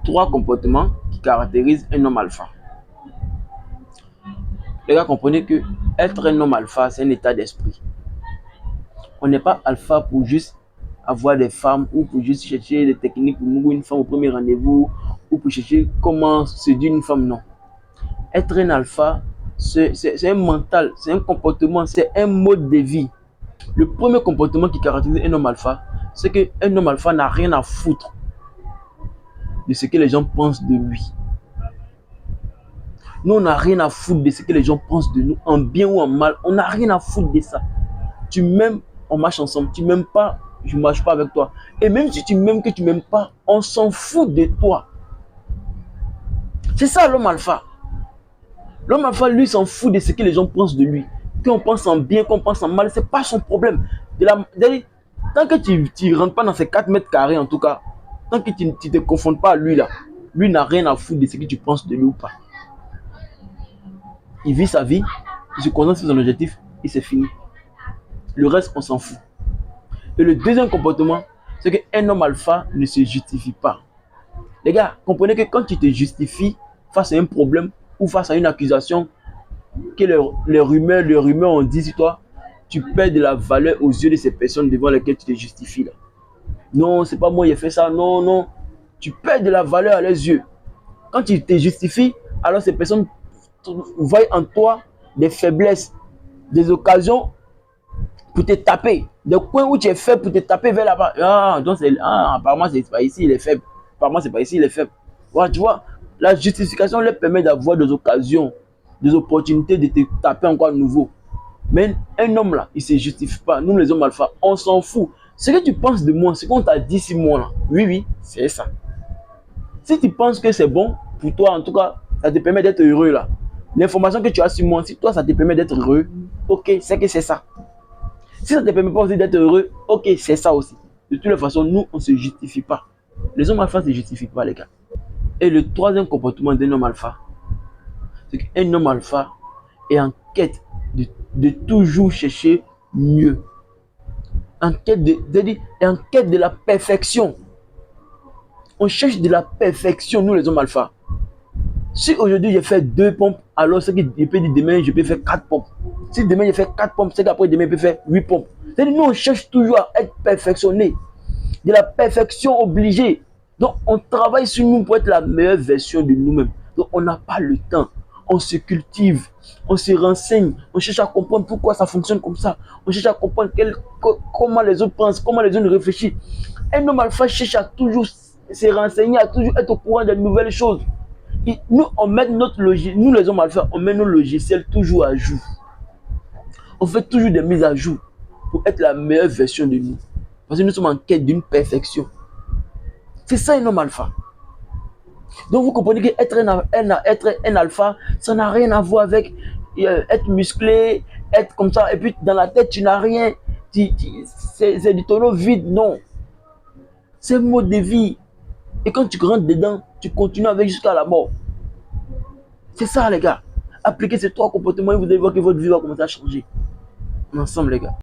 3 comportements qui caractérisent un homme alpha. Les gars, comprenez que être un homme alpha, c'est un état d'esprit. On n'est pas alpha pour juste avoir des femmes ou pour juste chercher des techniques pour mourir une femme au premier rendez-vous ou pour chercher comment séduire une femme, non. Être un alpha, c'est un mental, c'est un comportement, c'est un mode de vie. Le premier comportement qui caractérise un homme alpha, c'est qu'un homme alpha n'a rien à foutre de ce que les gens pensent de lui. Nous, on n'a rien à foutre de ce que les gens pensent de nous, en bien ou en mal. On n'a rien à foutre de ça. Tu m'aimes, on marche ensemble. Tu m'aimes pas, je ne marche pas avec toi. Et même si tu m'aimes, que tu m'aimes pas, on s'en fout de toi. C'est ça l'homme alpha. L'homme alpha, lui, s'en fout de ce que les gens pensent de lui. Qu'on pense en bien, qu'on pense en mal, ce n'est pas son problème. Tant que tu ne rentres pas dans ces 4 mètres carrés, en tout cas, tant que tu ne te confondes pas à lui, là, lui n'a rien à foutre de ce que tu penses de lui ou pas. Il vit sa vie, il se concentre sur son objectif et c'est fini. Le reste, on s'en fout. Et le deuxième comportement, c'est qu'un homme alpha ne se justifie pas. Les gars, comprenez que quand tu te justifies face à un problème ou face à une accusation que les rumeurs ont dit sur toi, tu perds de la valeur aux yeux de ces personnes devant lesquelles tu te justifies. Là. Non, c'est pas moi qui ai fait ça. Non, non. Tu perds de la valeur à leurs yeux. Quand tu te justifies, alors ces personnes voient en toi des faiblesses, des occasions pour te taper. Des coins où tu es faible pour te taper vers là-bas. Apparemment, c'est pas ici, il est faible. Apparemment, c'est pas ici, il est faible. Ouais, tu vois, la justification leur permet d'avoir des occasions, des opportunités de te taper encore à nouveau. Mais un homme là, il ne se justifie pas. Nous, les hommes alpha, on s'en fout. Ce que tu penses de moi, ce qu'on t'a dit 6 mois là, oui, c'est ça. Si tu penses que c'est bon, pour toi, en tout cas, ça te permet d'être heureux là. L'information que tu as sur moi, si toi, ça te permet d'être heureux, ok, c'est que c'est ça. Si ça ne te permet pas aussi d'être heureux, ok, c'est ça aussi. De toutes les façons, nous, on ne se justifie pas. Les hommes alpha ne se justifient pas, les gars. Et le troisième comportement d'un homme alpha, c'est qu'un homme alpha est en quête de toujours chercher mieux. En quête de la perfection. On cherche de la perfection, nous les hommes alpha. Si aujourd'hui je fais 2 pompes, alors c'est que je peux dire demain je peux faire 4 pompes. Si demain je fais 4 pompes, c'est qu'après demain je peux faire 8 pompes. C'est-à-dire nous on cherche toujours à être perfectionné. De la perfection obligée. Donc on travaille sur nous pour être la meilleure version de nous-mêmes. Donc on n'a pas le temps. On se cultive, on se renseigne, on cherche à comprendre pourquoi ça fonctionne comme ça. On cherche à comprendre comment les autres pensent, comment les autres réfléchissent. Un homme alpha cherche à toujours se renseigner, à toujours être au courant de nouvelles choses. Et nous, on met notre logiciel, nous les hommes alpha, on met nos logiciels toujours à jour. On fait toujours des mises à jour pour être la meilleure version de nous. Parce que nous sommes en quête d'une perfection. C'est ça un homme alpha. Donc vous comprenez qu'être un alpha, ça n'a rien à voir avec être musclé, être comme ça, et puis dans la tête tu n'as rien. C'est du tonneau vide, non. C'est un mode de vie. Et quand tu rentres dedans, tu continues avec jusqu'à la mort. C'est ça les gars. Appliquez ces 3 comportements et vous allez voir que votre vie va commencer à changer. Ensemble les gars.